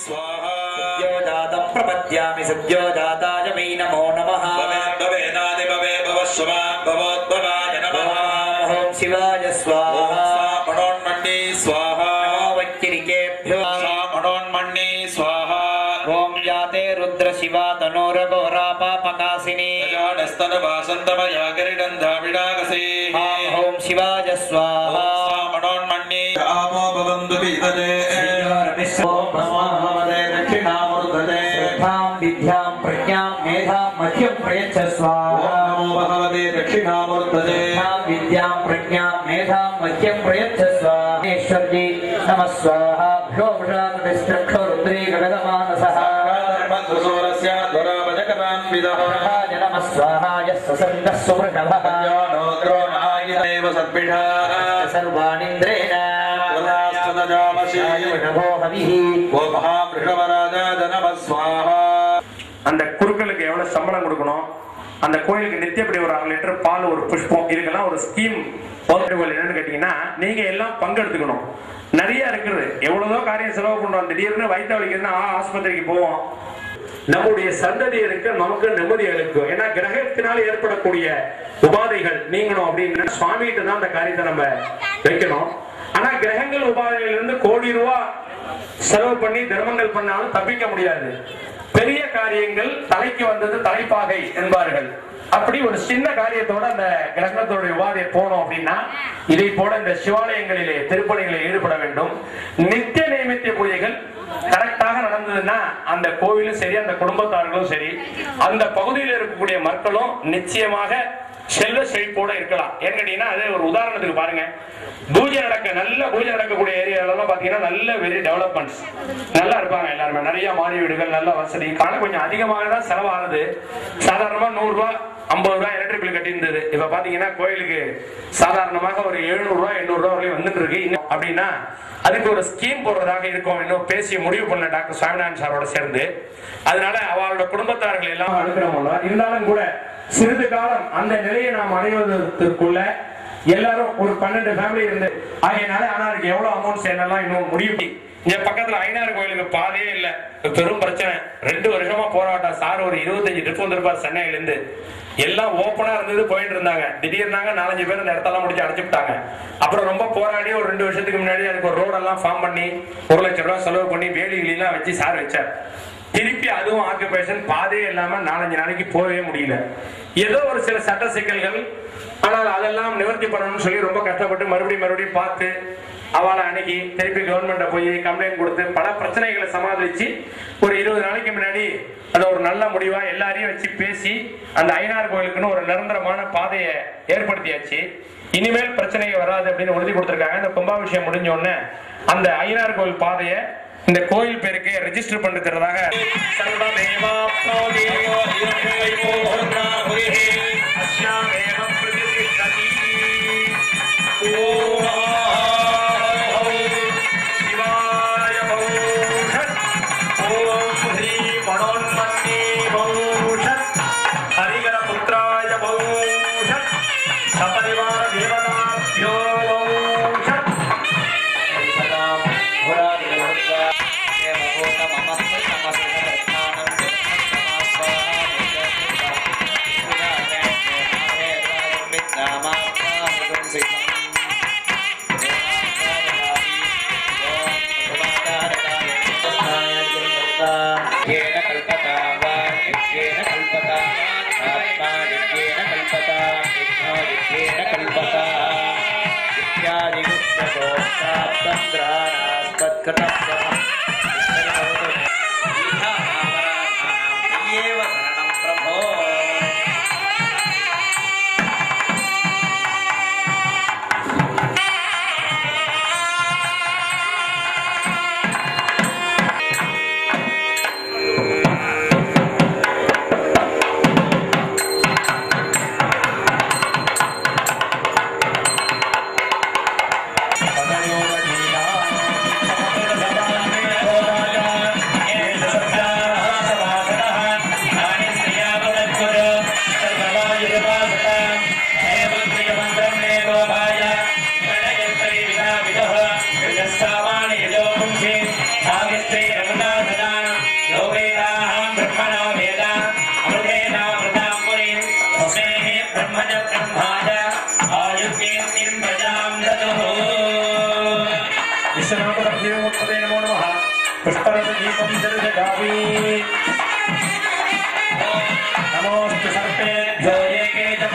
स्वाहा सद्योजातं प्रपद्यामि सद्योजाताय वै नमो नमः भवेनादि भवे भवस्वमा भवोद्भवाय नमः ओम शिवाय स्वाहा मनोन्मन्ये स्वाहा नमो वच्चिरिकेभ्यो मनोन्मन्ये स्वाहा ओम याते रुद्र शिवा तनोरघोरा पापकासिनी स्तनवासन्तमया गिरिगन्धाविडागसे ओम शिवाय स्वाहा मनोन्मन्ये आमो भवन्तु विदते दक्षिणामूर्धते विद्यां प्रज्ञां मेधां मह्यं प्रयच्छ स्वाहा नमो भगवते दक्षिणामूर्धते विद्यां प्रज्ञां मेधां मह्यं प्रयच्छ स्वाहा ईश्वरजी नमः स्वाहा भ्योषादिष्टक्षो रुद्री गगनमानसः धर्मध्वसोरस्य ध्वरावजकरान्विदः नमः स्वाहा यस्य सन्दः सुवृषभः नो द्रोणायिदेव सद्भिषः सर्वाणीन्द्रेण அந்த குருக்களுக்கு எவ்வளவு சம்பளம் கொடுக்கணும், அந்த கோயிலுக்கு நித்தியப்படி ஒரு 1/2 லிட்டர் பால், ஒரு புஷ்பம், இதுக்கெல்லாம் ஒரு ஸ்கீம் என்னன்னு கேட்டீங்கன்னா நீங்க எல்லாம் பங்கெடுத்துக்கணும். நிறைய இருக்குது, எவ்வளவோ காரியம் செலவு பண்றோம். திடீர்னு வயிற்று வலிக்குதுன்னா ஆஸ்பத்திரிக்கு போவோம். நம்முடைய சந்ததியருக்கு நமக்கு நிம்மதி அளிக்கும். ஏன்னா கிரகத்தினால் ஏற்படக்கூடிய உபாதைகள் நீங்கணும் அப்படின்னு சுவாமிகிட்ட தான் அந்த காரியத்தை நம்ம வைக்கணும். ஆனா கிரகங்கள் உபாதையில இருந்து கோடி ரூபாய் செலவு பண்ணி தர்மங்கள் பண்ணாலும் தப்பிக்க முடியாது. பெரிய காரியங்கள் தலைக்கு வந்தது தலைப்பாகை என்பார்கள். அப்படி ஒரு சின்ன காரியத்தோட அந்த கிரகத்தோட உபாதையை போனோம் அப்படின்னா இதை போல இந்த சிவாலயங்களிலே திருப்பணிகளில் ஈடுபட வேண்டும். நித்திய நைமித்திய பூஜைகள் கரெக்டாக நடந்ததுன்னா அந்த கோவிலும் சரி, அந்த குடும்பத்தார்களும் சரி, அந்த பகுதியில் இருக்கக்கூடிய மக்களும் நிச்சயமாக செல்வ செழிப்போட இருக்கலாம். ஏன்னு கேட்டீங்கன்னா அது ஒரு உதாரணத்துக்கு பாருங்க, பூஜை நல்ல பூஜை நடக்கக்கூடிய ஏரியாலாம் பாத்தீங்கன்னா நல்ல வெரி டெவலப்மெண்ட்ஸ் நல்லா இருப்பாங்க. எல்லாருமே நிறைய மாடி வீடுகள், நல்ல வசதி. ஆனா கொஞ்சம் அதிகமாக தான் செலவானது. சாதாரணமா 100 ரூபாய் 50 ரூபாய் எலக்ட்ரிக் பில் கட்டி இருந்தது. இப்ப பாத்தீங்கன்னா கோயிலுக்கு சாதாரணமாக ஒரு 700 ரூபாய் 800 ரூபாய் வரையும் வந்துட்டு இருக்கு. அப்படின்னா அதுக்கு ஒரு ஸ்கீம் போடுறதாக இருக்கும். இன்னும் பேசி முடிவு பண்ண டாக்டர் சுவாமிநாதன் சாரோட சேர்ந்து, அதனால அவரோட குடும்பத்தார்கள் எல்லாம் அனுப்புறோம். இருந்தாலும் கூட சிறிது காலம் அந்த நிலையை நாம் அடைவதற்குள்ள எல்லாரும் ஒரு 12 ஃபேமிலி இருந்து ஆகையினால ஆனாருக்கு எவ்வளவு அமௌண்ட் சேரலாம் இன்னும் முடிவு. இங்க பக்கத்துல ஐநாறு கோயிலுக்கு பாதையே இல்ல, பெரும் பிரச்சனை. 2 வருஷமா போராட்டம். சார் ஒரு 25 ட்ரிப் வந்திருப்பார் சென்னையில இருந்து. எல்லாம் ஓப்பனா இருந்தது, போயிட்டு இருந்தாங்க. திடீர்னாங்க 4-5 பேர் அந்த இடத்தெல்லாம் முடிச்சு அடைச்சுட்டாங்க. அப்புறம் ரொம்ப போராடி ஒரு 2 வருஷத்துக்கு முன்னாடி அதுக்கு ஒரு ரோடெல்லாம் ஃபார்ம் பண்ணி 1 லட்சம் ரூபாய் செலவு பண்ணி வேலிகளெல்லாம் வச்சு சார் வச்சார். திருப்பி அதுவும் ஆக்குபேஷன் பாதையே இல்லாம 4-5 நாளைக்கு போகவே முடியல. ஏதோ ஒரு சில சட்ட சிக்கல்கள், ஆனால் அதெல்லாம் நிவர்த்தி பண்ணணும்னு சொல்லி ரொம்ப கஷ்டப்பட்டு மறுபடியும் பார்த்து அவளை அன்னைக்கு திருப்பி கவர்மெண்ட போய் கம்ப்ளைண்ட் கொடுத்து பல பிரச்சனைகளை சமாளிச்சு ஒரு 20 நாளைக்கு முன்னாடி அதை ஒரு நல்ல முடிவா எல்லாரையும் வச்சு பேசி அந்த ஐநாறு கோயிலுக்குன்னு ஒரு நிரந்தரமான பாதையை ஏற்படுத்தியாச்சு. இனிமேல் பிரச்சனைகள் வராது அப்படின்னு உறுதி கொடுத்திருக்காங்க. இந்த கும்பாபிஷேகம் முடிஞ்ச உடனே அந்த ஐநாறு கோயில் பாதையை இந்த கோயில் பேருக்கு ரெஜிஸ்டர் பண்ணி தரதாக Saviत्री Raghunatha नमो नमः पुष्परसदीपं दर्शयामि नमोस्तु सर्पेभ्यो एके च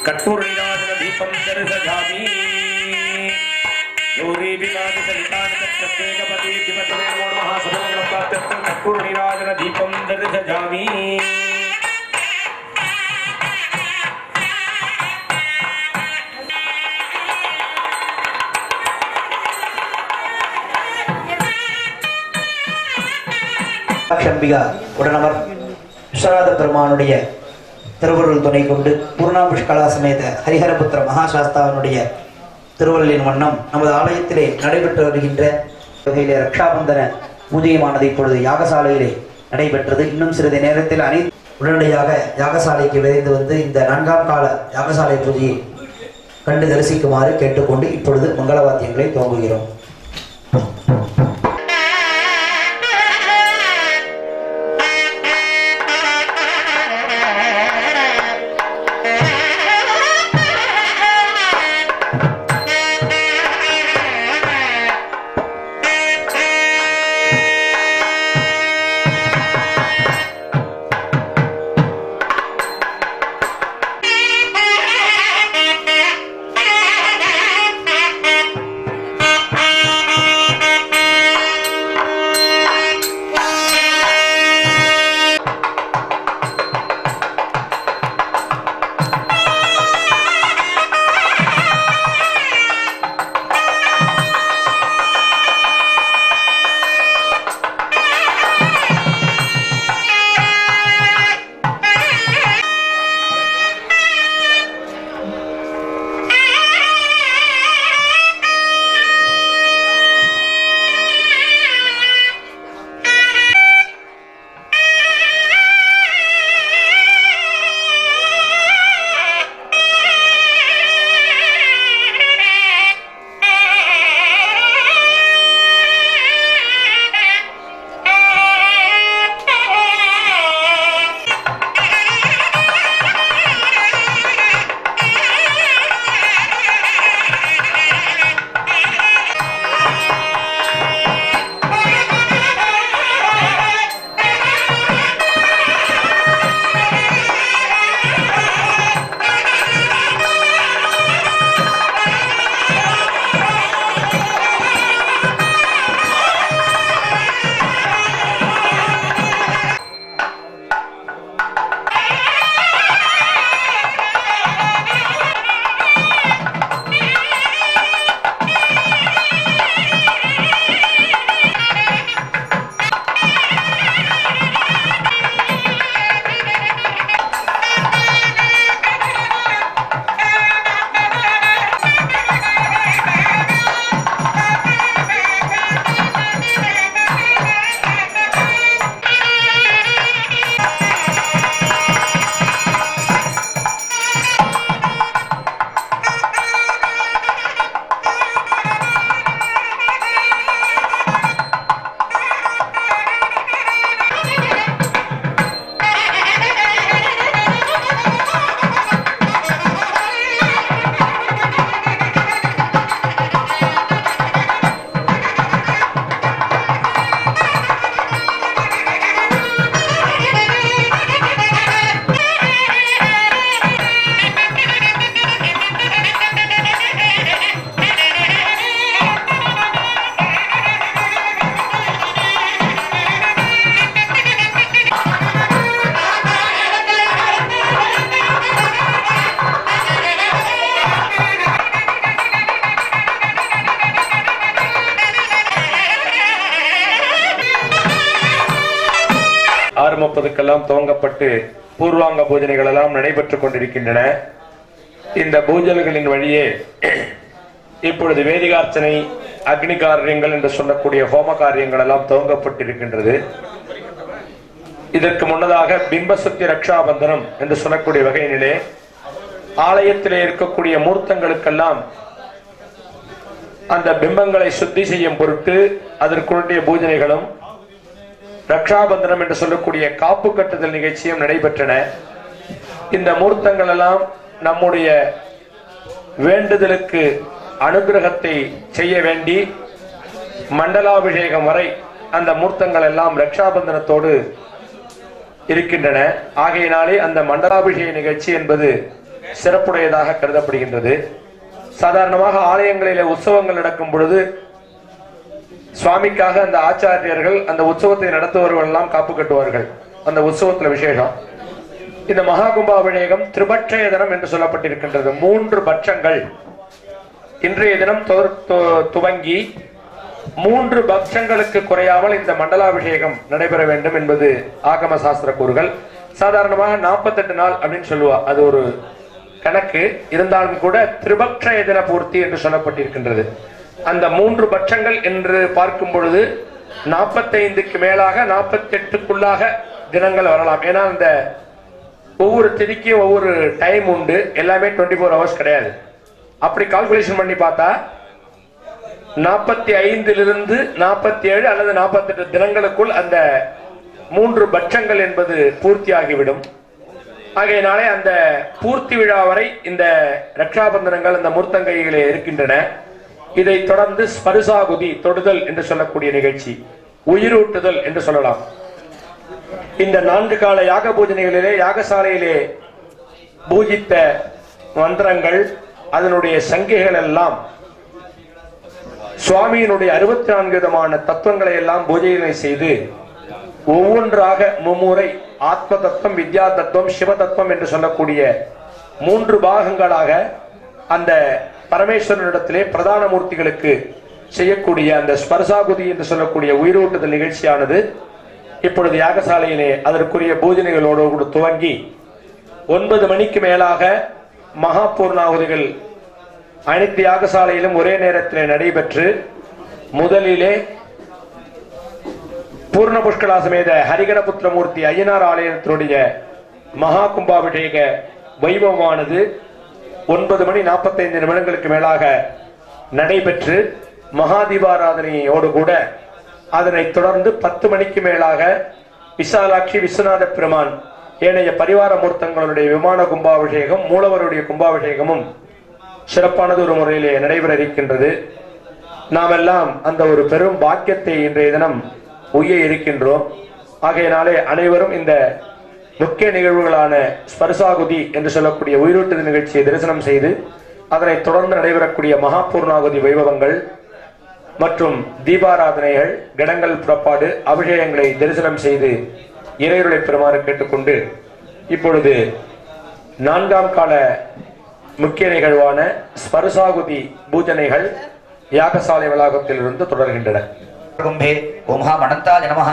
कर्पूरनीराजनदीपं दर्शयामि योगीभिमादिसलितानकप्रत्येकपतिधिपतये नमो नमः सर्वमङ्गलप्राप्त्यर्थं कर्पूरनीराजनदीपं दर्शयामि அம்பிகா உடனவர் விஸ்வநாத பெருமானுடைய திருவருள் துணை கொண்டு பூர்ணாபுஷ்கலா சமேத ஹரிஹரபுத்திர மகாசாஸ்தாவனுடைய திருவருளின் வண்ணம் நமது ஆலயத்திலே நடைபெற்று வருகின்ற வகையிலே ரக்ஷாபந்தன பூஜையமானது இப்பொழுது யாகசாலையிலே நடைபெற்றது. இன்னும் சிறிது நேரத்தில் அனைத்து உடனடியாக யாகசாலைக்கு விரைந்து வந்து இந்த 4ஆம் கால யாகசாலை பூஜையை கண்டு தரிசிக்குமாறு கேட்டுக்கொண்டு இப்பொழுது மங்களவாத்தியங்களை துவங்குகிறோம். இப்போதுக்கெல்லாம் துவங்கப்பட்டு பூர்வாங்க பூஜனைகள் எல்லாம் நடைபெற்றுக் கொண்டிருக்கின்றன. இந்த பூஜைகளின் வழியே இப்பொழுது வேதிகார்ச்சனை, அக்னி காரியங்கள் என்று சொல்லக்கூடிய ஹோம காரியங்கள் எல்லாம் துவங்கப்பட்டிருக்கின்றது. இதற்கு முன்னதாக பிம்பசுத்தி ரக்ஷாபந்தனம் என்று சொல்லக்கூடிய வகையினிலே ஆலயத்திலே இருக்கக்கூடிய மூர்த்தங்களுக்கெல்லாம் அந்த பிம்பங்களை சுத்தி செய்யும் பொருட்டு அதற்குரிய பூஜனைகளும் ரக்ஷாபந்தனம் என்று சொல்லக்கூடிய காப்பு கட்டுதல் நிகழ்ச்சியும் நடைபெற்றன. இந்த மூர்த்தங்கள் எல்லாம் நம்முடைய வேண்டுதலுக்கு அனுகிரகத்தை செய்ய வேண்டி மண்டலாபிஷேகம் வரை அந்த மூர்த்தங்கள் எல்லாம் ரக்ஷாபந்தனத்தோடு இருக்கின்றன. ஆகையினாலே அந்த மண்டலாபிஷேக நிகழ்ச்சி என்பது சிறப்புடையதாக கருதப்படுகின்றது. சாதாரணமாக ஆலயங்களிலே உற்சவங்கள் நடக்கும் பொழுது சுவாமிக்காக அந்த ஆச்சாரியர்கள் அந்த உற்சவத்தை நடத்துபவர்கள் எல்லாம் காப்பு கட்டுவார்கள். அந்த உற்சவத்துல விசேஷம். இந்த மகா கும்பாபிஷேகம் திரிபட்சய தினம் என்று சொல்லப்பட்டிருக்கின்றது. 3 பட்சங்கள் இன்றைய தினம் துவங்கி 3 பட்சங்களுக்கு குறையாமல் இந்த மண்டலாபிஷேகம் நடைபெற வேண்டும் என்பது ஆகம சாஸ்திர கூறுகள். சாதாரணமாக 48 நாள் அப்படின்னு சொல்லுவா, அது ஒரு கணக்கு. இருந்தாலும் கூட திரிபட்சய தின பூர்த்தி என்று சொல்லப்பட்டிருக்கின்றது. அந்த 3 பட்சங்கள் என்று பார்க்கும் பொழுது 45க்கு மேலாக 48க்குள்ளாக தினங்கள் வரலாம். ஏன்னா அந்த ஒவ்வொரு திதிக்கும் ஒவ்வொரு டைம் உண்டு, எல்லாமே 24 ஹவர்ஸ் கிடையாது. அப்படி கால்குலேஷன் பண்ணி பார்த்தா 45 47 அல்லது 48 தினங்களுக்குள் அந்த 3 பட்சங்கள் என்பது பூர்த்தியாகிவிடும். ஆகையினாலே அந்த பூர்த்தி விழா வரை இந்த ரக்ஷாபந்தனங்கள் அந்த மூர்த்தங்கைகளே இருக்கின்றன. இதை தொடர்ந்து ஸ்பர்சாகுதி, தொடுதல் என்று சொல்லக்கூடிய நிகழ்ச்சி, உயிரூட்டுதல் என்று சொல்லலாம். இந்த 4 கால யாக பூஜனைகளிலே யாகசாலையிலே பூஜித்த மந்திரங்கள், அதனுடைய சங்கைகள் எல்லாம் சுவாமியினுடைய 64 விதமான தத்துவங்களை எல்லாம் பூஜைகளை செய்து ஒவ்வொன்றாக மும்முறை ஆத்ம தத்துவம், வித்யா தத்துவம், சிவ தத்துவம் என்று சொல்லக்கூடிய 3 பாகங்களாக அந்த பரமேஸ்வரனிடத்திலே பிரதான மூர்த்திகளுக்கு செய்யக்கூடிய அந்த ஸ்பர்சாகுதி என்று சொல்லக்கூடிய உயிரூட்டுதல் நிகழ்ச்சியானது இப்பொழுது யாகசாலையிலே அதற்குரிய பூஜனைகளோடு துவங்கி 9 மணிக்கு மேலாக மகா பூர்ணாகுதிகள் அனைத்து யாகசாலையிலும் ஒரே நேரத்தில் நடைபெற்று முதலிலே பூர்ண புஷ்கலா சமேத ஹரிகரபுத்திரமூர்த்தி ஐயனார் ஆலயத்தினுடைய மகா கும்பாபிஷேக வைபவமானது 9 மணி 45 நிமிடங்களுக்கு மேலாக நடைபெற்று மகா தீபாராதனையோடு கூட அதனைத் தொடர்ந்து 10 மணிக்கு மேலாக விசாலாட்சி, விஸ்வநாத பெருமான், ஏனைய பரிவார மூர்த்தங்களுடைய விமான கும்பாபிஷேகம், மூலவருடைய கும்பாபிஷேகமும் சிறப்பானது ஒரு முறையிலே நடைபெற இருக்கின்றது. நாம் எல்லாம் அந்த ஒரு பெரும் பாக்கியத்தை இன்றைய தினம் உய்ய இருக்கின்றோம். ஆகையினாலே அனைவரும் இந்த முக்கிய நிகழ்வுகளான ஸ்பர்சாகுதி என்று சொல்லக்கூடிய உயிரூட்டுதல் நிகழ்ச்சியை தரிசனம் செய்து அதனைத் தொடர்ந்து நடைபெறக்கூடிய மகா பூர்ணாகுதி வைபவங்கள் மற்றும் தீபாராதனைகள், கடங்கள் புறப்பாடு, அபிஷேகங்களை தரிசனம் செய்து இறையருளை பெறுமாறு கேட்டுக்கொண்டு இப்பொழுது 4ஆம் கால முக்கிய நிகழ்வான ஸ்பர்சாகுதி பூஜனைகள் யாகசாலை வளாகத்தில் இருந்து தொடர்கின்றன. கும்பே ஓம் மகா மனந்தாய நமஹ.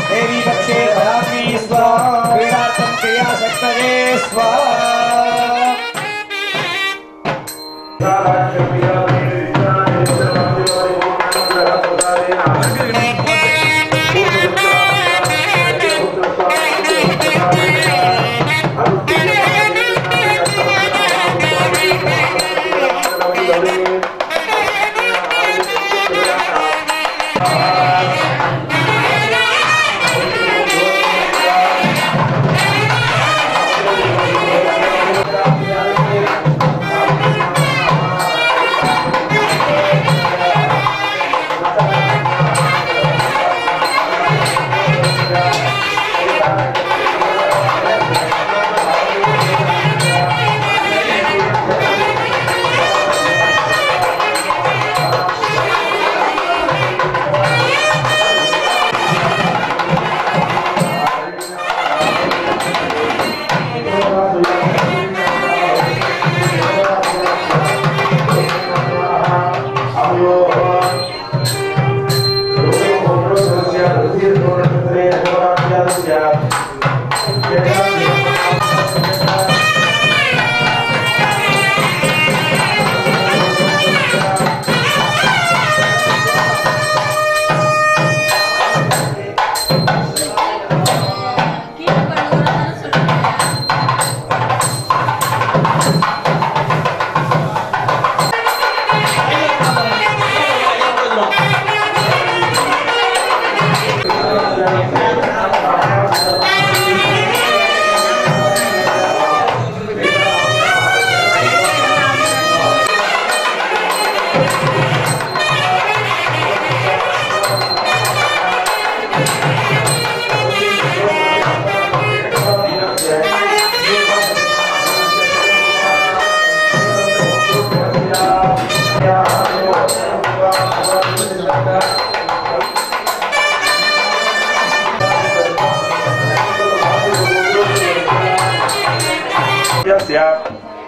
தேவி பக்ஷே பராத்மி ஸ்வா கிரீடார்த்தம் கிரியா சக்தவே ஸ்வா.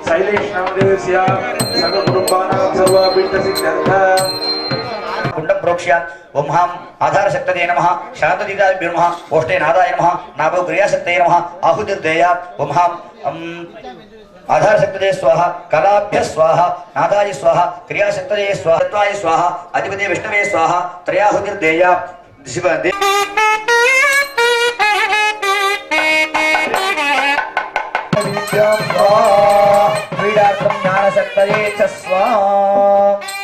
शैलेश नामदेवस्य सर्वकुटुम्बानां सर्वाभीष्टसिद्ध्यर्थं कुंडं प्रोक्ष्य ओम हां आधार शक्तये नमः शांतदीदाभ्यो नमः ओष्ठे नादाय नमः नाभो क्रियाशक्तये नमः आहुतिर्देया ओम हां आधार शक्तये स्वाहा कलाभ्य स्वाहा नादाय स्वाहा क्रियाशक्तये स्वाहा तत्वाय स्वाहा अधिपति विष्णवे स्वाहा त्रयाहुतिर्देया शिव क्रीडार्थं ज्ञानशक्तये च स्वाहा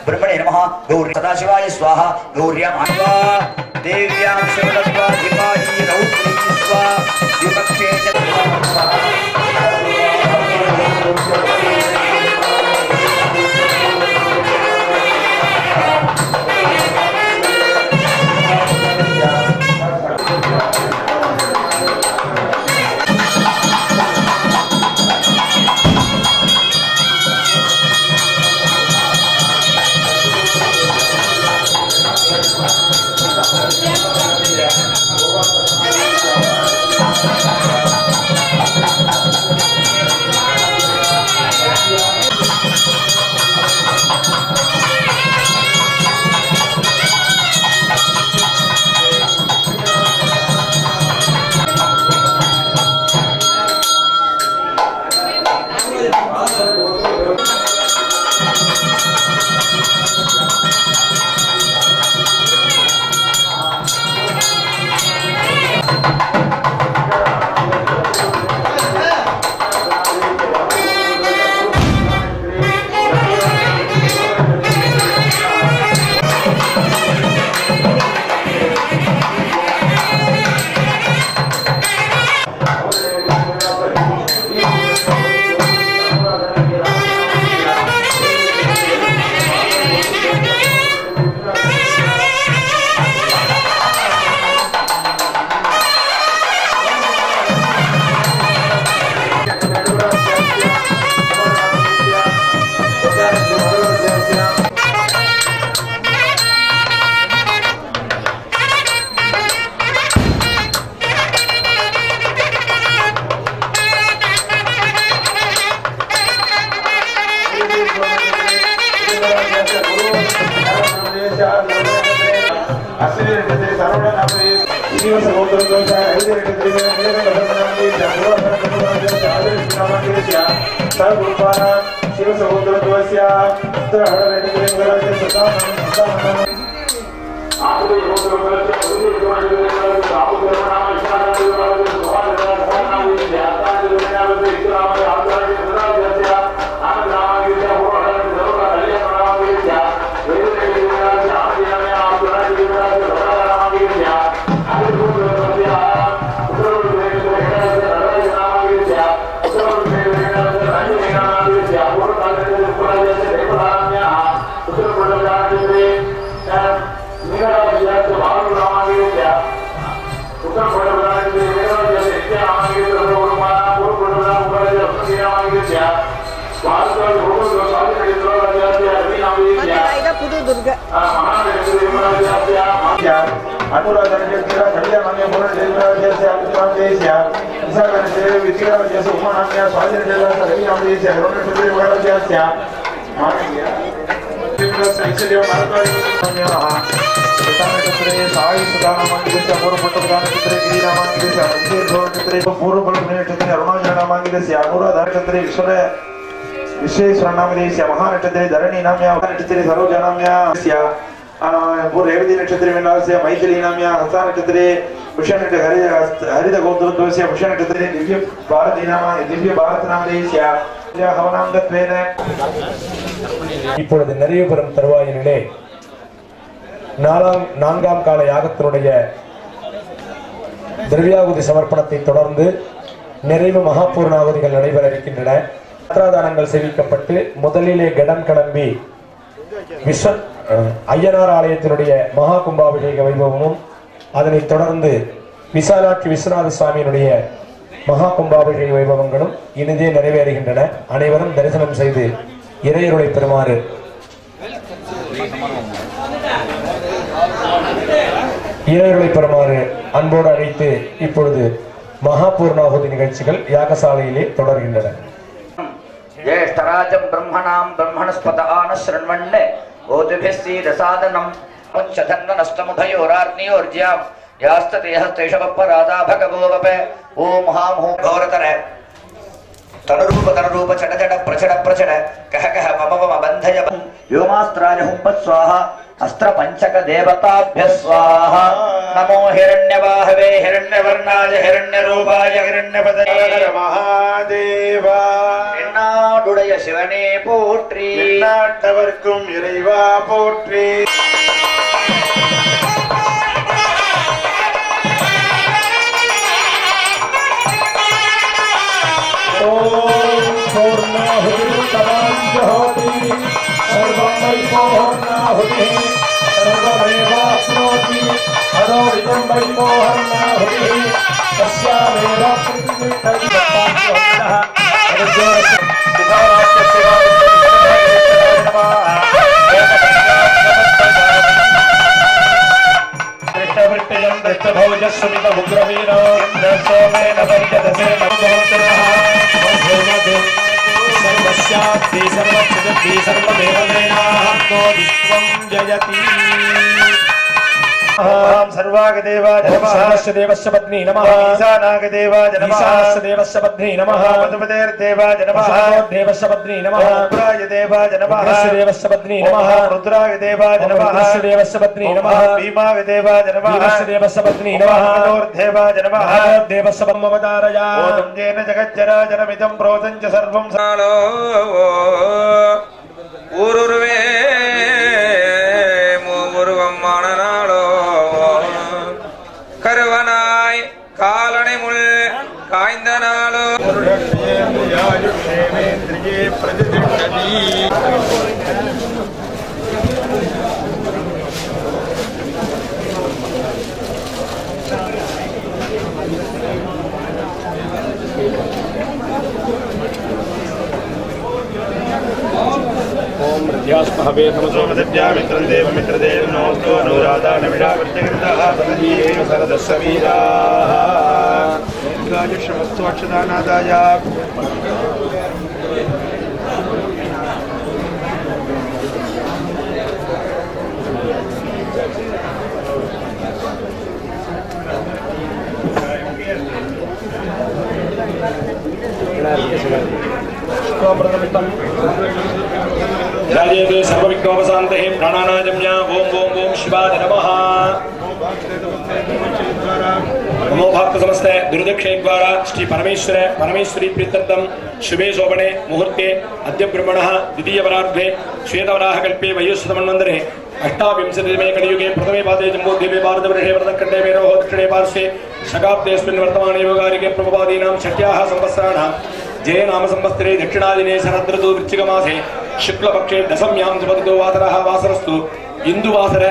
ब्रह्मणे नमः गौरी सदाशिवाय स्वाहा गौर्यां देव्यां शिवदत्वाधिपाहि रौद्री स्वाहा विपक्षे अश्विनी नक्षत्रे सर्वण नामे जीव समुद्र दोष हृदय नक्षत्रे मेरे नामे सर्वरूपाना शिव समुद्र दोषया हर नक्षत्रे सदा आदि समुद्र विश्वेश्वर नामदेस्य महानक्षत्रे धरणी नाम्या नक्षत्रे सरोज नाम्या रेवती नक्षत्रे विनास्य मैथिली नाम्या हस्ता नक्षत्रे भूषण हरित गोत्रस्य भूषण नक्षत्रे दिव्य भारत नामदेस्य हवनांगत्वेन இப்பொழுது நிறைவு பெறும் தருவாயினிலே நான்காம் கால யாகத்தினுடைய திரவியாகுதி சமர்ப்பணத்தை தொடர்ந்து நிறைவு மகாபூர்ணாகுதிகள் நடைபெற இருக்கின்றன. யாத்ராதானங்கள் சேவிக்கப்பட்டு முதலிலே கடம் கிளம்பி ஐயனார் ஆலயத்தினுடைய மகா கும்பாபிஷேக வைபவமும் அதனைத் தொடர்ந்து விசாலாட்சி விஸ்வநாத சுவாமியினுடைய மகா கும்பாபிஷேக வைபவங்களும் இனிதே நிறைவேறுகின்றன. அனைவரும் தரிசனம் செய்து இறையருளை பெறுமாறு அன்போடு அழைத்து இப்பொழுது மகாபூர்ணாகுதி நிகழ்ச்சிகள் யாகசாலையிலே தொடர்கின்றன. ज्येष्ठराजं ब्रह्मणां ब्रह्मणस्पत आनश्रण्वन्ने ओतिभिस्सीदसादनं पंचधन्वनस्तमुभयोरार्नियोर्ज्यां यास्ततेहस्तेषवपराधा भगवोवपे ओम हां हूं घोरतर तनुरूप चट प्रचड कह मम बंधय व्योमास्त्राय हुंपत् स्वाहा अस्त्र पंचक देवताभ्य स्वाहा नमो हिरण्यवाहवे हिरण्यवर्णाय हिरण्यरूपाय हिरण्यपदये महादेवा என்னாடுடைய சிவனே போற்றி நாட்டவர்க்கும் இறைவா போற்றி ஓம் பூர்ணாஹுதி தவாஞ்சஹோதி சர்வம் வை பூர்ணாஹுதி सर्वमेवाप्नोति अदो इदं वै मोहनाहुति तस्यामेव प्रतिष्ठितः कृष्णवृत्तिजं दृष्टभौजस्वमितमुग्रवीरो सोमेन वर्जदसे नमोऽस्तुतः सर्वस्याप्ति सर्वप्रजति सर्वदेवतेनाहतो विश्वं जयति सर्वागदेवाय नमः सर्वदेवस्य पत्नी नमः ईशानागदेवाय नमः ईशानदेवस्य पत्नी नमः मधुपतेर्देवाय नमः देवस्य पत्नी नमः रुद्राय देवाय नमः देवस्य पत्नी नमः रुद्राय देवाय नमः देवस्य पत्नी नमः भीमाय देवाय नमः देवस्य पत्नी नमः मनोर्देवाय नमः देवस्य ब्रह्मवतारया ओम जेन जगज्जराजनमिदं प्रोतं च सर्वं सालो ஊருருவே மூவுருவம் மானநாளோ கருவனாய் காலனை முள் காய்ந்த நாளோ हवे नमसो मदद्या मित्रदेव मित्रदेव नोस्तो अनुराधा नमिडा प्रत्यकृतः पदवीरेण सरदस्सवीराः राजश्रमस्तु अक्षदानादाय जायते सर्वविघ्नोपशान्ते प्राणानाजम्या ओम ओम ओम शिवाय नमः। नमो भक्त समस्ते दुर्दक्षे द्वारा श्री परमेश्वर परमेश्वरी प्रीत्यर्थम शुभे शोभने मुहूर्ते अद्य ब्रह्मणः द्वितीय वरार्धे श्वेतवराह कल्पे वयोश्वतमन्वन्तरे अष्टाविंशतितमे कलियुगे प्रथमे पादे जम्बोद्वीपे भारतवर्षे वरदखण्डे मेरोः दक्षिणे पार्श्वे शकाब्देऽस्मिन् वर्तमाने योगारिके प्रभुपादीनां षट्याः संवत्सराणां जय नाम संवत्सरे दक्षिणादिने शरदृतु वृश्चिकमासे शुक्लपक्षे दशम्यां सुपतितो वासरः वासरस्तु इन्दुवासर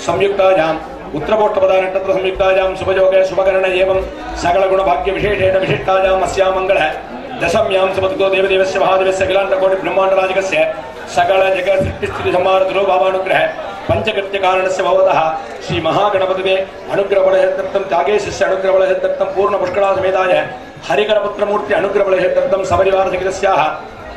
संयुक्तायाम् उत्तरपोष्टपदा नक्षत्र संयुक्तायां शुभयोगे शुभकरण एवं सकलगुणभाग्यविशेषेण विशिष्टायाम् अस्यां मङ्गल दशम्यां सुपतितो देवदेवस्य महादेवस्य अखिलाण्डकोटि ब्रह्माण्डराजकस्य सकल जगत् सृष्टिस्थिति संहारतुलो भावानुग्रह पंचकृत्यकारणस्य भवतः श्री महागणपतिवे अनुग्रहबलहेतर्थं त्यागेशस्य अनुग्रहबलहेतर्थं पूर्णपुष्कला समेताय हरिकरपुत्रमूर्ति अनुग्रहबलहेतर्थं सपरिवार सहितस्याः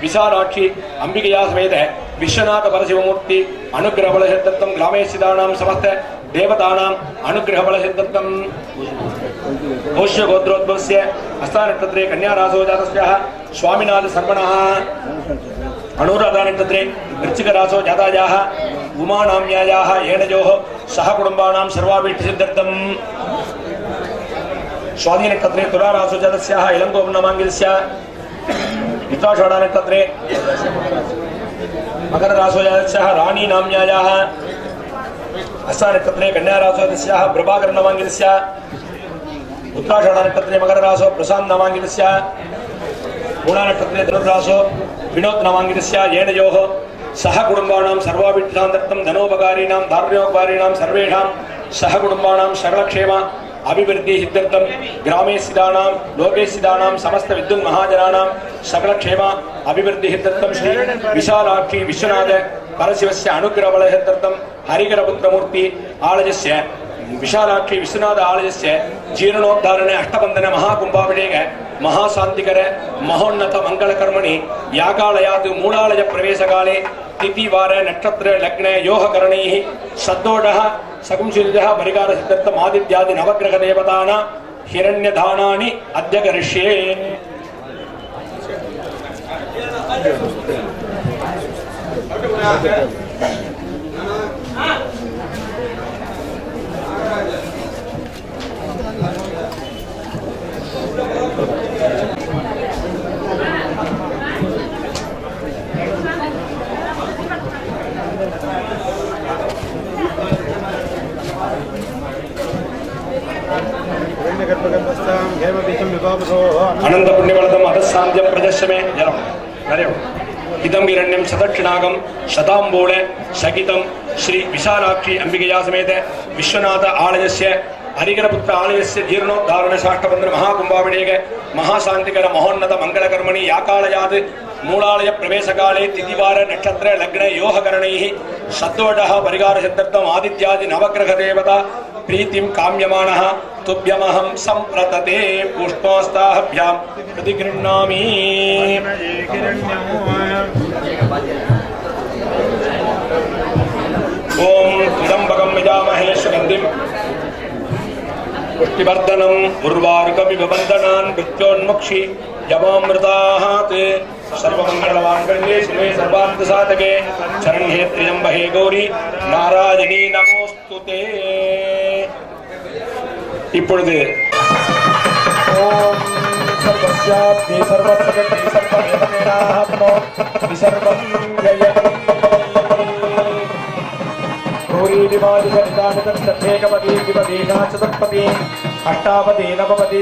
विशालाक्षी अंबिकया समेत विश्वनाथ परशिवमूर्ति अनुग्रहबलहेतर्थं ग्रामे स्थितानां समस्त देवतानां अनुग्रहबलहेतर्थं घोष्यगोत्रोद्भवस्य हस्तानक्षत्रे कन्यारासो जातस्याः स्वामिनाथ शर्मणः अनुराधा नक्षत्रे वृश्चिकरासो जातायाः उमानाम्यायाः येणयोः सह कुटुम्बानां सर्वाभीष्टसिद्ध्यर्थं स्वाति नक्षत्रे तुलारासो जातस्याः इलङ्गोपनामाङ्गितस्य उत्तराषाढा नक्षत्रे मकररासो जातस्याः रानी नाम्यायाः हस्ता नक्षत्रे कन्यारासो जातस्याः प्रभाकर नामाङ्गितस्य उत्तराषाढा नक्षत्रे मकररासो प्रशान्त नामाङ्गितस्य मूला नक्षत्रे धनुर्रासो विनोद नामाङ्गितस्य येणयोः सह कुटुम्बानां सर्वाभीष्टार्थं धनोपकारीणां धार्योपकारीणां सर्वेषां सह कुटुम्बानां सर्वक्षेम अभिवृद्धि सिद्ध्यर्थं ग्रामे स्थितानां लोके स्थितानां समस्त विद्युन् महाजनानां सकलक्षेम अभिवृद्धि सिद्ध्यर्थं श्री विशालाक्षी विश्वनाथ परशिवस्य अनुग्रहबलहेतर्थं हरिकरपुत्रमूर्ति आलयस्य विशालाक्षी विश्वनाथ आलयस्य जीर्णोद्धारणे अष्टबन्धन महाकुंभाभिषेक महाशांतिकर महोन्नत मंगलकर्मणि यागालयात् मूलालय प्रवेशकाले तिथिवार नक्षत्र लग्न योगकरणैः सद्दोषः सकुंशिलः परिकार सिद्धर्थम् आदित्यादि नवग्रह देवतानां हिरण्यदानानि अद्य करिष्ये। अनंत पुण्यवलदम अधस्सान्ध्यं प्रदर्शमे जलम नरेव इदं हिरण्यं सदक्षिणागं शताम्बूल सहितं श्री विशालाक्षी अंबिकया समेत विश्वनाथ आलयस्य हरिकरपुत्र आलयस्य जीर्णोद्धारण साष्टबन्धन महाकुंभाभिषेक महाशांतिकर महोन्नत मंगलकर्मणि याकालयात् मूलालय प्रवेशकाले तिथिवार नक्षत्र लग्न योगकरणैः सद्दोषः परिकार सिद्धर्थम् आदित्यादि नवग्रह देवता प्रीतिं काम्यमानः तुभ्यमहं संप्रतते पुष्पास्ताभ्यां प्रतिगृह्णामि। ओम त्र्यंबकं यजामहे सुगन्धिं पुष्टिवर्धनम् उर्वारुकमिव बन्धनान् मृत्योन्मुक्षि यमामृतात् सर्वमङ्गलमाङ्गल्ये शिवे सर्वार्थसाधके शरण्ये त्र्यम्बके गौरी नारायणी नमोस्तुते। இப்பொழுது ஓம் சர்வஸ்யாத்மே சர்வஸ்வகதி சர்வமேவமேனாத்மோ விசர்வம் ஜயதி கோரி விவாதி சரிதானதம் சத்யேகபதி விபதி நாச்சதத்பதி அஷ்டாபதி நவபதி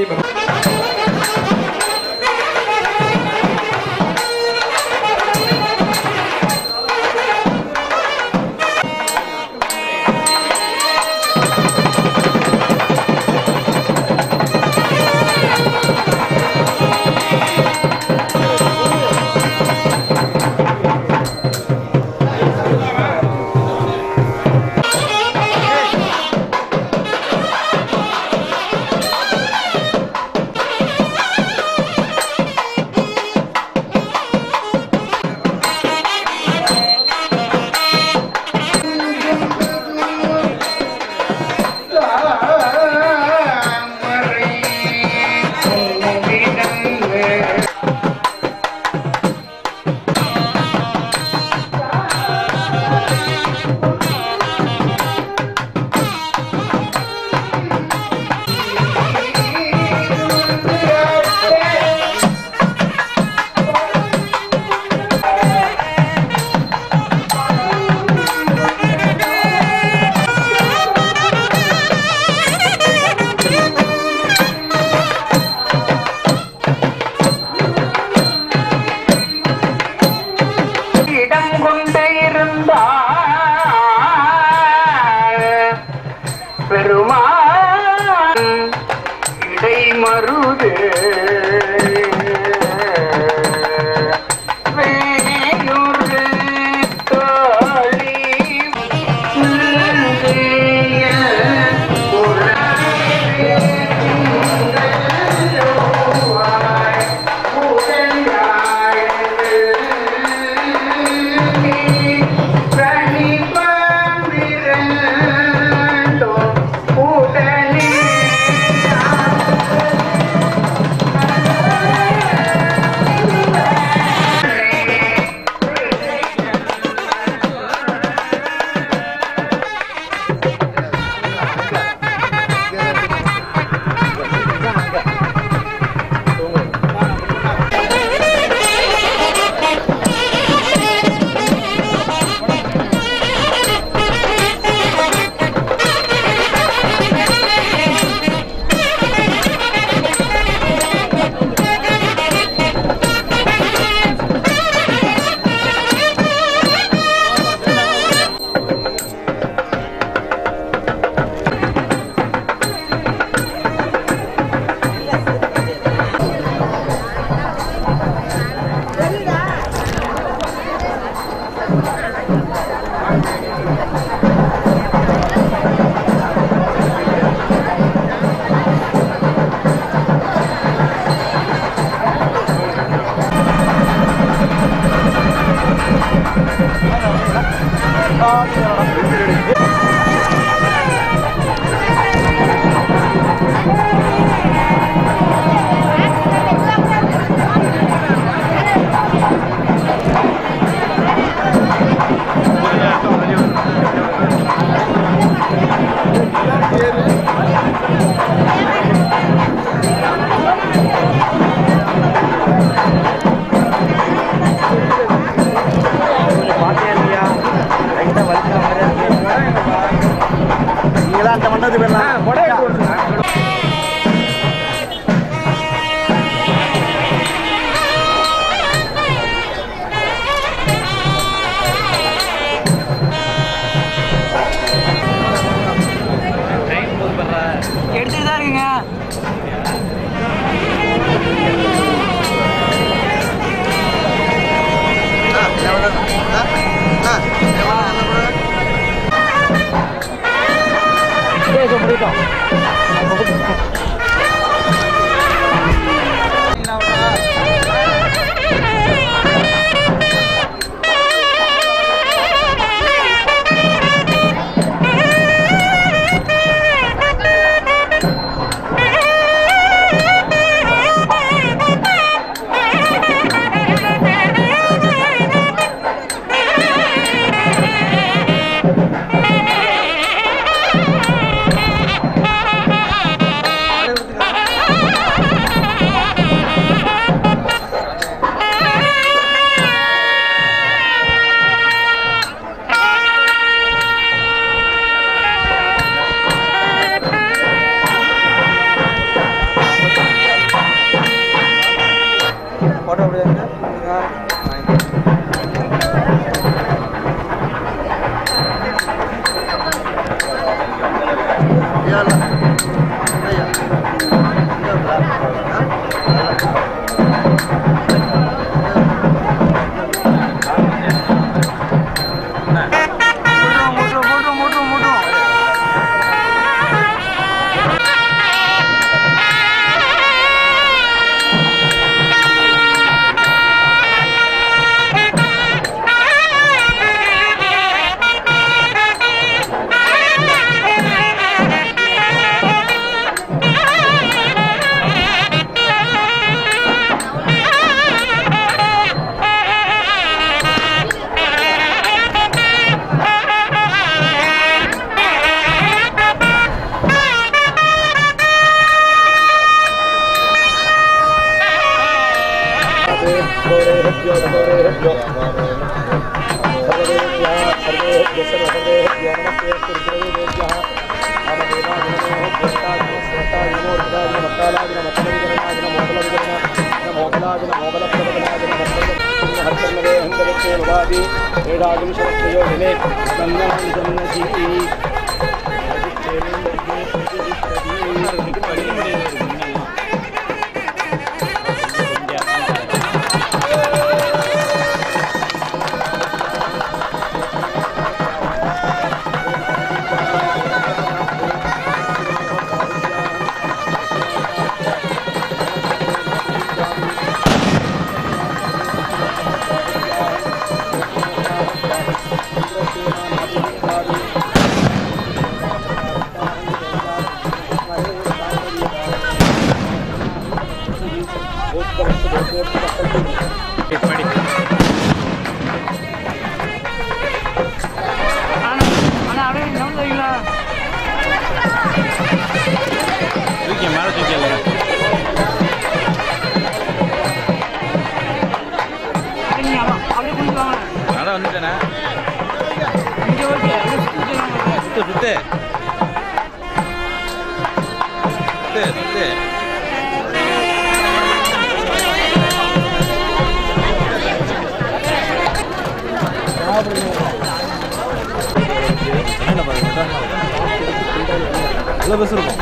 பஸ் இருக்கும்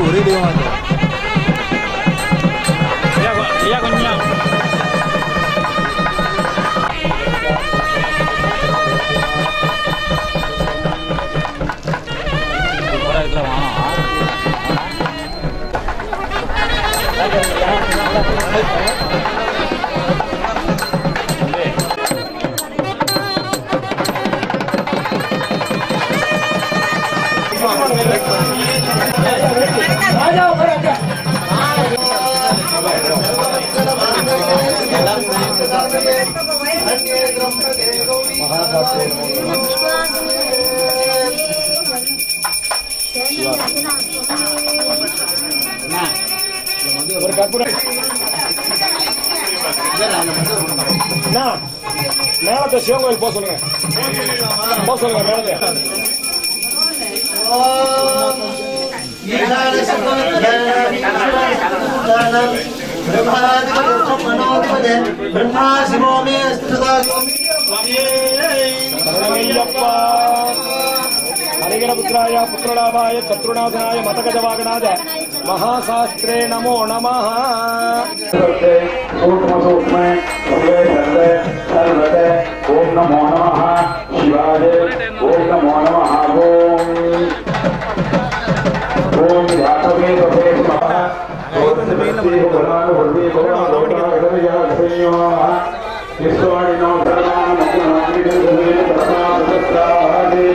ஒரே தெய்வமா இருக்கும் கொஞ்சம் ஒரு கற்பூரம் மேலத்தை சிவன் கோயில் போக சொல்லுங்க, போக சொல்லுங்க மேலத்தை. हरिगणपुत्राय पुत्रलाभाय शत्रुनाथनाय मतगजवागनाथ महाशास्त्रे नमो नमः। ओम नमो नमः शिवाय, ओम नमो नमः ओम वासवे वसे नमः ओम समेति भगवान वल्ली भगवान विश्वाणिनो धर्मान् मुकुनामिदे धर्मासत्रादे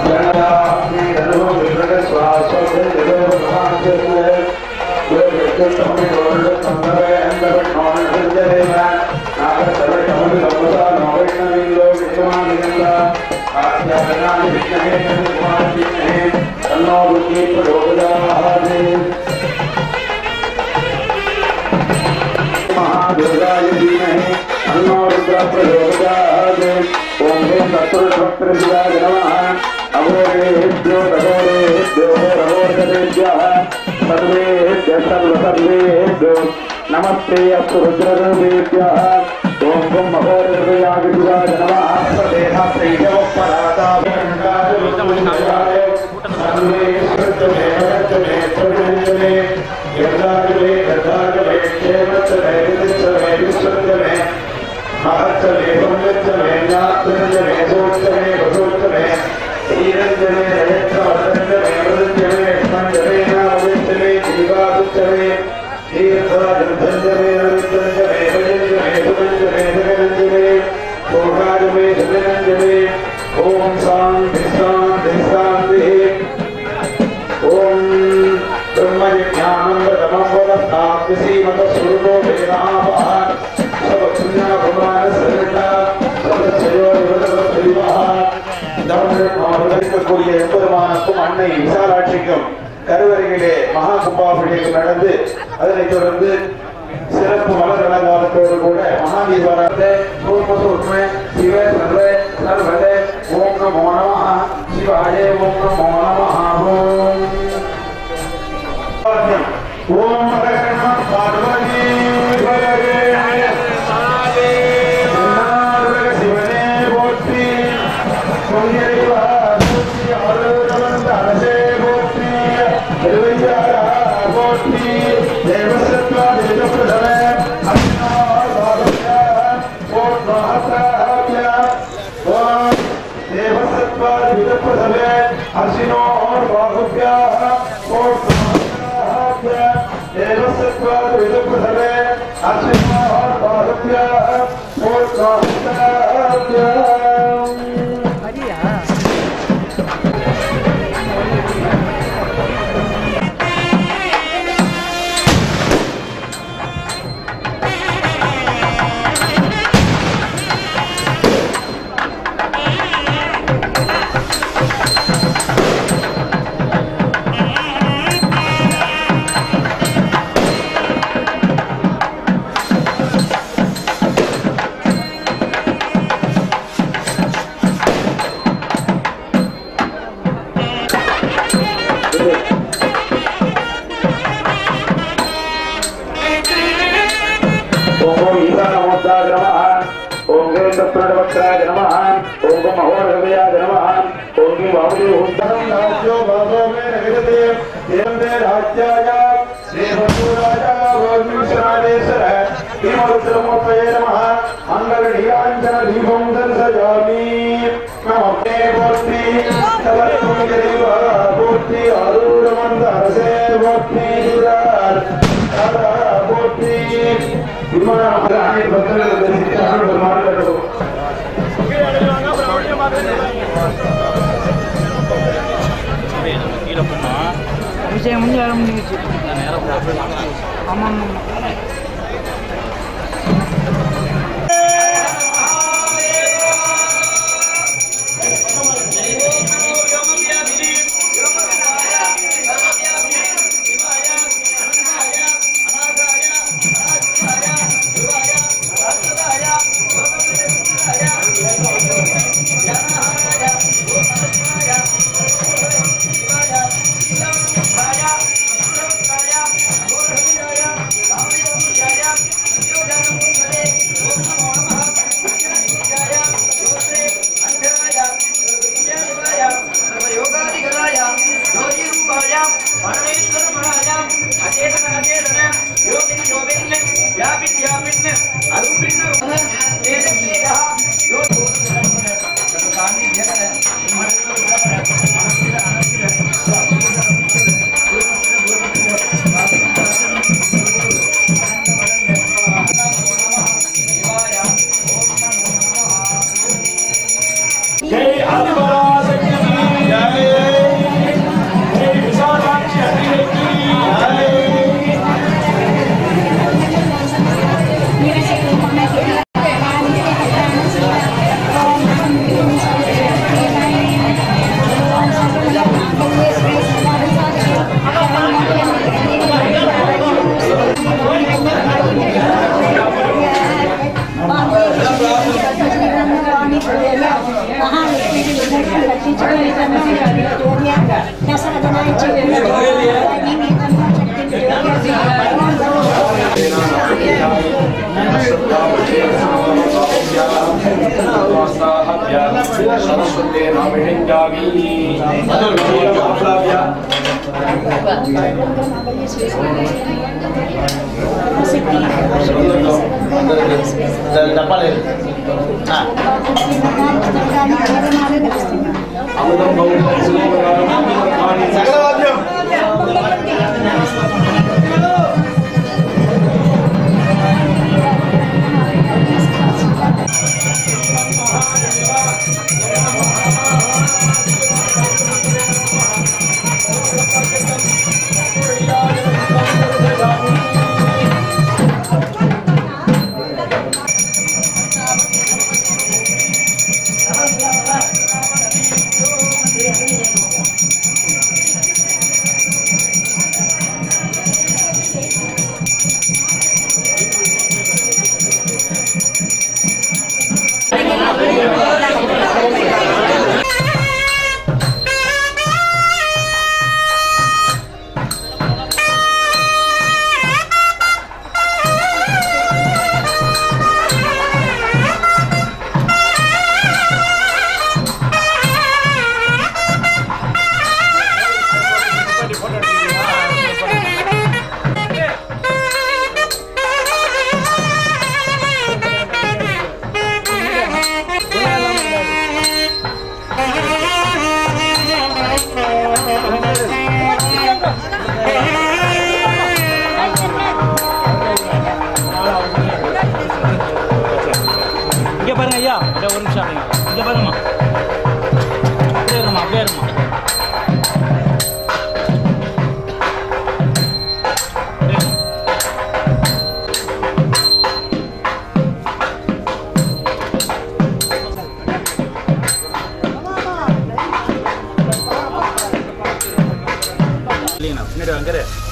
जनाग्नि धर्मो विरग स्वास्वते देवभाग्ये देवकृतमि गोल्ड संभवे अंदर नॉन संजयेना नागर सर्वे नमः नमः नवैष्णवीलो विद्यमानिंदा आज्ञानानि विष्णवे कुमारजीने तन्नो बुद्धि प्रचोदयात् महादुर्गाय धीमहि तन्नो रुद्र प्रचोदयात् ओम ह्रीं तत्पुरुषभक्तृभ्याय नमः अघोरेभ्यो रघोरेभ्यो रघोरगतेभ्यः सर्वेभ्यः सर्वसर्वेभ्यो नमस्ते अस्तु रुद्ररूपेभ्यः ओम गुं महोदयाय नमः प्रदेहात्रैजवपराताभ्यङ्गाय सर्वे सृजमे रजमे प्रजमे यदाजमे यदाजमे क्षेमचमे विदिचमे विसृजमे महच्चमे पुण्यचमे ज्ञात्रजमे सोचमे वसोचमे ईरञ्जमे रजत्रवसञ्जमे मृदञ्जमे स्मञ्जमे नामविञ्जमे जीवादुच्चमे तीर्थाजन्धञ्जमे रविञ्जमे भजञ्जमे सुभञ्जमे जगरञ्जमे भोगाजमे सुगरञ्जमे ओम शांति शांति शांति ओम ब्रह्मज्ञानमृतमवदत्तात्मसि मतस्वरूपो वेदाः सब पुण्य भगवान सर्वदा सदस्यो विवदवत्रिवाः தமிழகக்கூடிய எம்பெருமானுக்கும் அன்னை விசாலாட்சிக்கும் கருவறையிலே மகா கும்பாபிஷேகம் நடந்து அதனைத் தொடர்ந்து சிறப்பு மலர் அலங்காரத்தோடு கூட மகாதீபாராதனை பூர்வசூக்ஷ்மே சிவே சர்வே சர்வதே ஓம் நமோ நமः சிவாய ஓம் நமோ நமः ஓம் ஹரஹர பார்வதி பதே சாதே நாரக சிவனே போற்றி பொன்னியவா போற்றி அருளவந்த அரசே போற்றி திருவையாரா போற்றி தேவசத்வா தேவப்ரதமே அர்ச்சனாவாதவ்யா போத்ராத்ராவ்யா ஓம் தேவசத்வா தேவப்ரதமே அர்ச்சனோர்வாகுவ்யா போத்ராத்ராவ்யா தேவசத்வா தேவப்ரதமே அர்ச்சனோர்வாகுவ்யா போத்ராத்ராவ்யா ओम प्रणवक्त्राय नमः ओम महोदयाय नमः ओम वामदेवोत्तरं राज्यो भागो मे रघुपते देवते राज्याय श्री भद्राय गोविंदराजेश्वर हिमरुद्रमूर्तये नमः मंगल नीलांजन दीपं दर्शयामि नमस्ते मूर्ति तवत्वं देवा मूर्ति अरूढ़ मंदरसे मूर्ति मूर्ति विमान भक्तों விஷயம் முடிஞ்சு வேலை முடிஞ்சிச்சு. ஆமாம்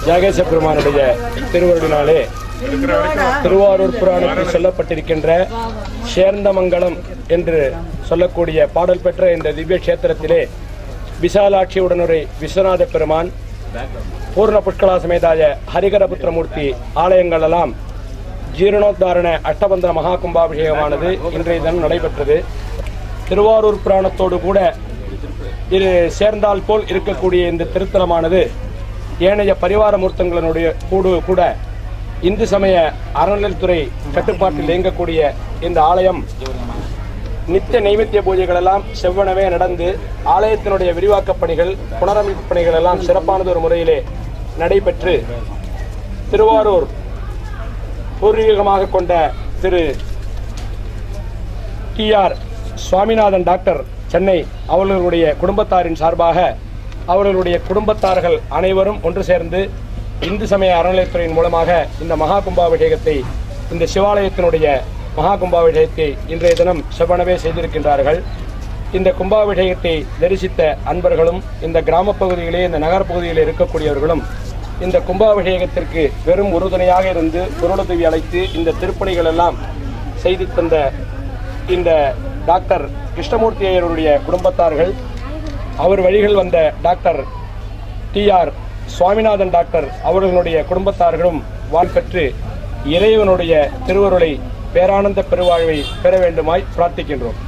தியாகேச பெருமானுடைய திருவருளினாலே திருவாரூர் புராணத்தில் சொல்லப்பட்டிருக்கின்ற சேர்ந்தமங்கலம் என்று சொல்லக்கூடிய பாடல் பெற்ற இந்த திவ்ய கஷேத்திரத்திலே விசாலாட்சியுடனுரை விஸ்வநாத பெருமான் பூர்ண புஷ்கலா சமேதாய ஹரிகரபுத்திரமூர்த்தி ஆலயங்கள் எல்லாம் ஜீரணோத்தாரண அஷ்டபந்தர மகா கும்பாபிஷேகமானது இன்றைய தினம் நடைபெற்றது. திருவாரூர் புராணத்தோடு கூட இது சேர்ந்தால் போல் இருக்கக்கூடிய இந்த திருத்தலமானது ஏனைய பரிவார மூர்த்தங்களுடைய கூட இந்து சமய அறநிலைத்துறை கட்டுப்பாட்டில் இயங்கக்கூடிய இந்த ஆலயம் நித்திய நைவேத்திய பூஜைகள் எல்லாம் செவ்வனவே நடந்து ஆலயத்தினுடைய விரிவாக்கப் பணிகள் புனரமைப்பு பணிகள் எல்லாம் சிறப்பானது ஒரு முறையிலே நடைபெற்று திருவாரூர் பூர்வீகமாக கொண்ட திரு டி.ஆர். சுவாமிநாதன் டாக்டர் சென்னை அவர்களுடைய குடும்பத்தாரின் சார்பாக அவர்களுடைய குடும்பத்தார்கள் அனைவரும் ஒன்று சேர்ந்து இந்து சமய அறநிலையத்துறையின் மூலமாக இந்த மகா கும்பாபிஷேகத்தை இந்த சிவாலயத்தினுடைய மகா கும்பாபிஷேகத்தை இன்றைய தினம் செவ்வனவே செய்திருக்கின்றார்கள். இந்த கும்பாபிஷேகத்தை தரிசித்த அன்பர்களும் இந்த கிராம பகுதியிலே இந்த நகர்பகுதியில் இருக்கக்கூடியவர்களும் இந்த கும்பாபிஷேகத்திற்கு வெறும் உறுதுணையாக இருந்து பொருளுதவி அழைத்து இந்த திருப்பணிகள் எல்லாம் செய்து தந்த இந்த டாக்டர் கிருஷ்ணமூர்த்தி ஐயருடைய குடும்பத்தார்கள், அவர் வழிகள் வந்த டாக்டர் டி.ஆர். சுவாமிநாதன் டாக்டர் அவர்களுடைய குடும்பத்தார்களும் வாழ்பெற்று இறைவனுடைய திருவருளை பேரானந்த பெருவாழ்வை பெற வேண்டுமாய் பிரார்த்திக்கின்றோம்.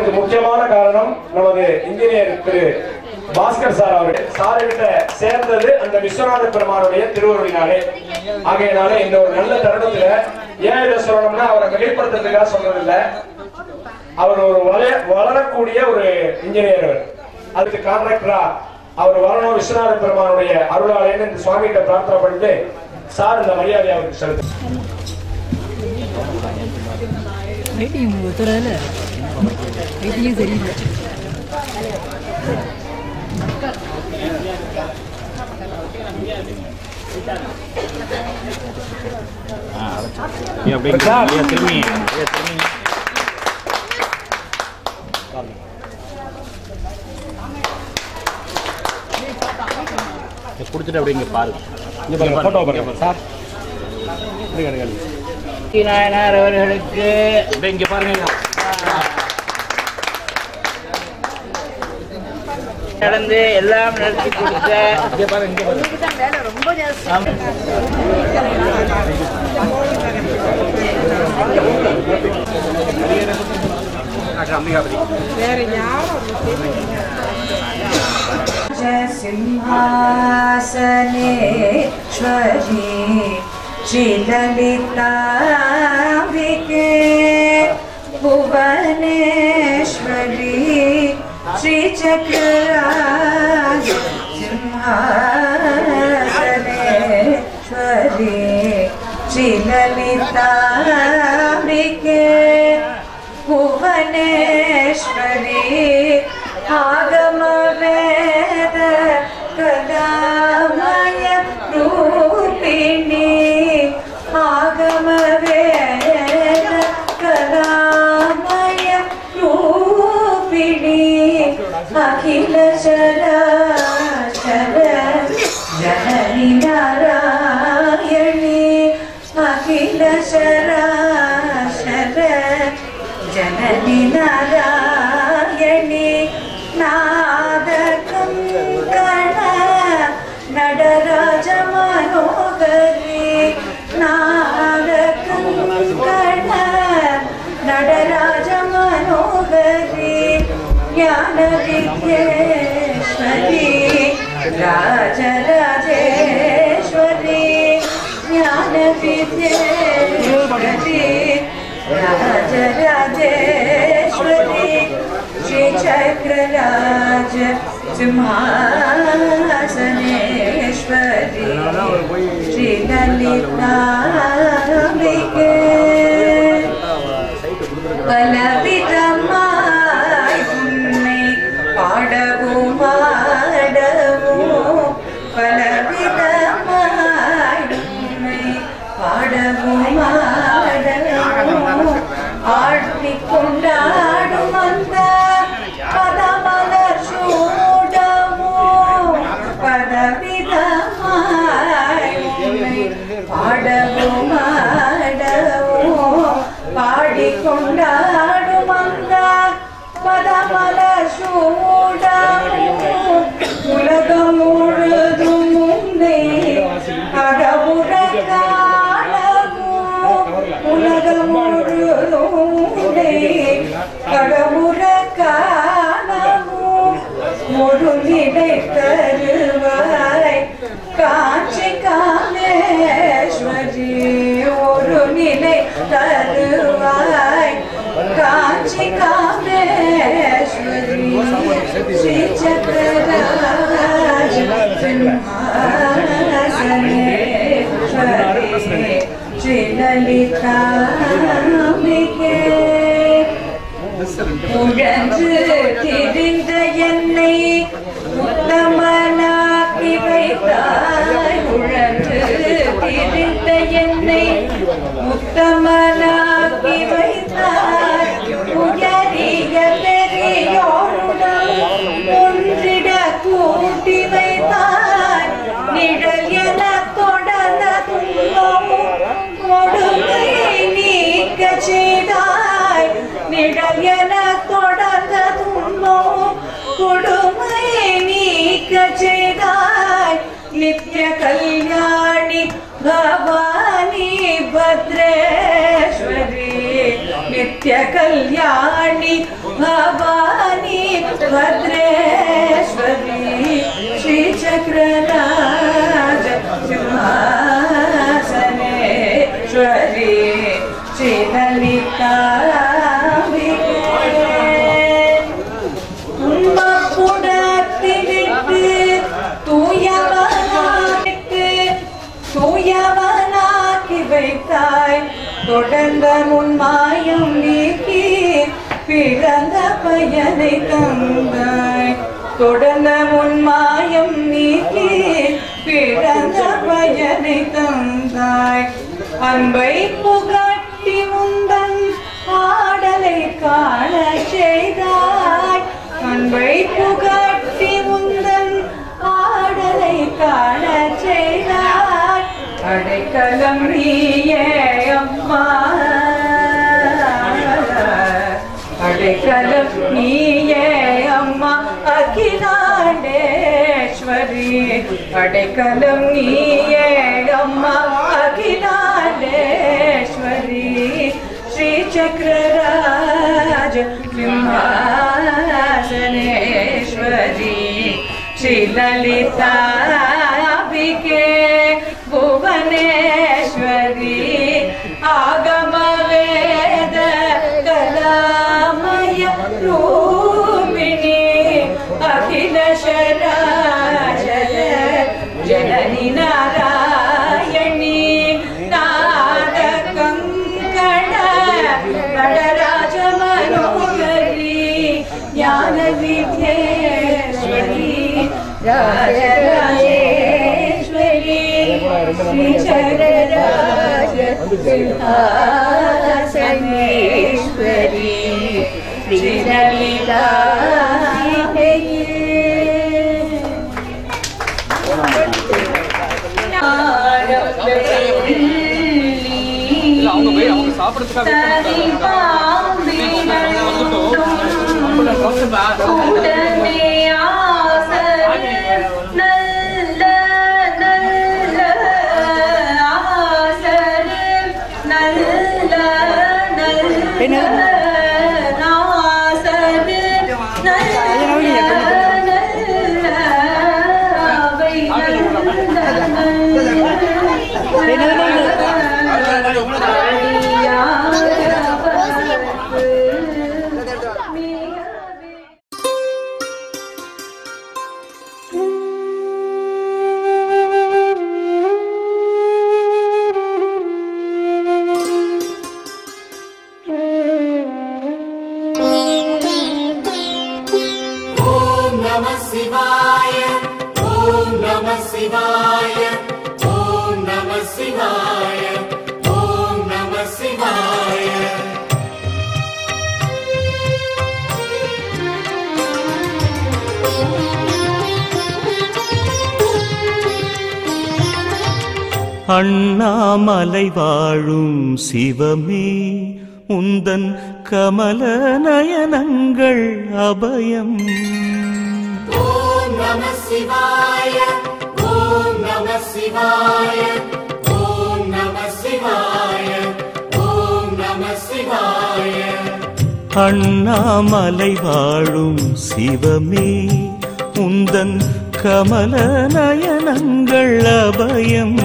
அதுக்கு முக்கியமான காரணம் நமது இன்ஜினியர் திரு பாஸ்கர் சார் அவர்கள் சார்கிட்ட சேர்ந்தது அந்த விஸ்வநாத பெருமானுடைய திருவருளினாலே. ஆகையினால இந்த ஒரு நல்ல தருணத்துல ஏன் இதை சொல்லணும்னா அவரை வெளிப்படுத்துறதுக்காக சொல்றதில்லை. அவர் ஒரு வளரக்கூடிய ஒரு இன்ஜினியர். அதுக்கு கான்ட்ராக்டரா அவர் வரணும் விஸ்வநாத பெருமானுடைய அருளாலேன்னு இந்த சுவாமி கிட்ட பிரார்த்தனை பண்ணிட்டு சார் இந்த மரியாதை அவருக்கு செலுத்து. கொடுத்துட்டு அப்படி இங்க பாருங்க போட்டோ பாருங்க சார். நாயனார் அவர்களுக்கு இங்க பாருங்க நடந்து எல்லாம் நடத்தி கொடுத்த सिंहासनेश्वरी श्रीललिताम्बिके भुवनेश्वरी श्रीचक्राज सिंहासनेश्वरी श्रीललिताम्बिके भुवनेश्वरी आगम वेद कलामय रूपिणी आगम वेद कलामय रूपिणी अखिल चराचर जननी नारायणी अखिल चराचर जननी नारायणी नाद कंकण நடராஜ மனோகரி நாத कंकण நடராஜ மனோகரி ஞான வித்யேஸ்வரி ராஜராஜேஸ்வரி ஞான வித்யேஸ்வரி राजराजेश्वरी श्री चक्रराज सिंहासनेश्वरी श्री ललिताम्बिके பலவிதமாய் உன்னை பாடவும் ஆடவும் பலவிதமாய் உன்னை பாடவும் ஆடவும் ஆடிக் கொண்டாடும் அந்த பதமலர் சூடவும் பலவிதமாய் உன்னை பாடவும் ஆடவும் பாடிக்கொண்டாடும் அந்த பதமலர் சூடவும் உலகம் முழுதும் உன்னை அகவுற காணவும் உலகம் முழுதும் உன்னை அகவுற காணவும் ஒரு நிலை தருவாய் காஞ்சி காமேஸ்வரி ஒரு நிலை தருவாய் காஞ்சி காமேஸ்வரி ஸ்ரீ சக்கரராஜ சிம்ஹாசனேஸ்வரி ஸ்ரீ லலிதாம்பிகே உழன்று திரிந்த என்னை உத்தமனாக்கி வைத்தாய் உழன்று திரிந்த என்னை உத்தமனாக்கி வைத்தாய் உயரிய பெரியோருடன் ஒன்றிட கூட்டி வைத்தாய் நிழல் என தொடர்ந்த துன்பமும் கொடுமையை நீக்க செய்தாய் நிழல் என தொடர்ந்த துன்பமும் கொடுமையை நீக்க செய்தாய் நித்ய கல்யாணி பவானி பத்ரேஸ்வரி நித்ய கல்யாணி भवानी भद्रेश्वरी श्रीचक्रराज सिंहासनेश्वरी श्रीललिताम्बिके துன்பப்புடத்திலிட்டு தூயவனாக்கி வைத்தாய் தொடர்ந்த முன்மாயம் நீக்கி பிறந்த பயனை தந்தாய் தொடர்ந்த முன்மாயம் நீக்கி பிறந்த பயனை தந்தாய் அன்பை புகட்டி முந்தன் ஆடலை காண செய்தாய் அன்பை புகட்டி முந்தன் ஆடலை காண செய்தாய் அடைக்கலம் நீயே அம்மா அடைக்கலம் நீயே அம்மா அகிலாண்டேஸ்வரி அடைக்கலம் நீயே அம்மா அகிலாண்டேஸ்வரி श्रीचक्रराज सिंहासनेश्वरी श्रीललिताम्बिके भुवनेश्वरी आगमवेद कलामय रूपिणी अखिल शराचर जननी नारायणी நடராஜ மனோகரி ஞான வித்யேஸ்வரி ராஜராஜேஸ்வரி ஸ்ரீச்சரராஜ சிம்ஹாசனேஸ்வரி ஸ்ரீலலிதாம்பிகே அண்ணாமலை வாழும் சிவமே உந்தன் கமல நயனங்கள் அபயம். ஓம் நம சிவாய ஓம் நம சிவாய ஓம் நம சிவாய ஓம் நம சிவாய. அண்ணாமலை வாழும் சிவமே உந்தன் கமல நயனங்கள் அபயம்.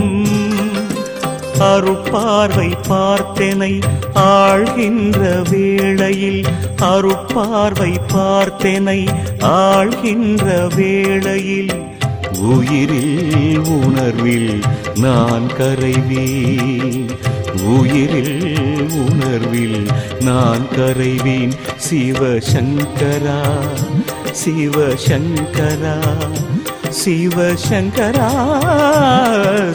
அருட்பார்வை பார்த்தெனை ஆழ்கின்ற வேளையில் அருட்பார்வை பார்த்தெனை ஆழ்கின்ற வேளையில் உயிரில் உணர்வில் நான் கரைவேன். உயிரில் உணர்வில் நான் கரைவேன். சிவசங்கரா சிவசங்கரா சிவசங்கரா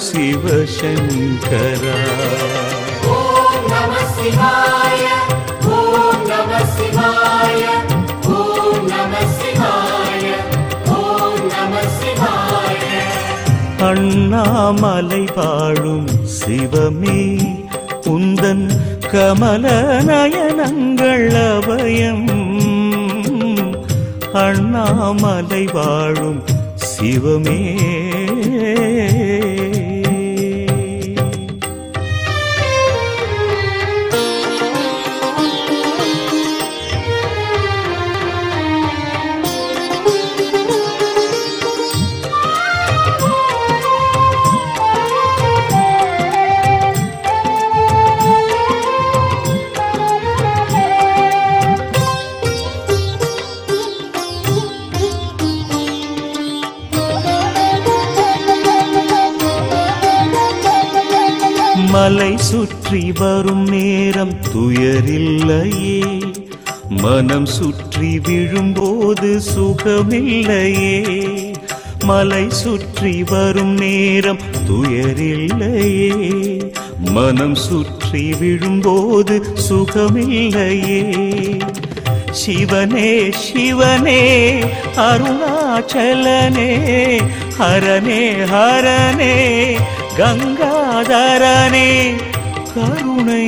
சிவசங்கரா. ஓம் நம சிவாய ஓம் நம சிவாய ஓம் நம சிவாய ஓம் நம சிவாய. அண்ணாமலை வாழும் சிவமே உந்தன் கமல நயனங்கள் அபயம். அண்ணாமலை வாழும் சிவமே. மலை சுற்றி வரும் நேரம் துயரில்லையே, மனம் சுற்றி விழும்போது சுகமில்லையே. மலை சுற்றி வரும் நேரம் துயரில்லையே, மனம் சுற்றி விழும்போது சுகமில்லையே. சிவனே சிவனே அருணாச்சலனே, ஹரனே ஹரனே கங்காதரனே, கருணை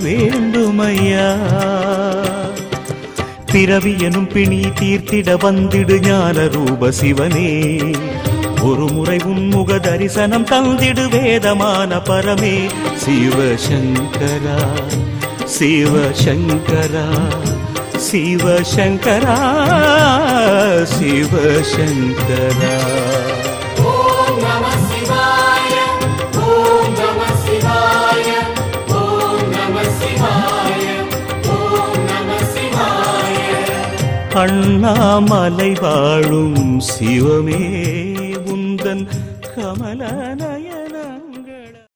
வேண்டுமையா. பிறவி எனும் பிணி தீர்த்திட வந்திடு ஞான ரூப சிவனே, ஒரு முறை உன்முக தரிசனம் தந்திடு வேதமான பரமே. சிவசங்கரா சிவசங்கரா சிவசங்கரா சிவசங்கரா. ஓம் நம சிவாய ஓம் நம சிவாய ஓம் நம சிவாய ஓம் நம சிவாய. அண்ணாமலை வாழும் சிவமே உந்தன் கமலநயன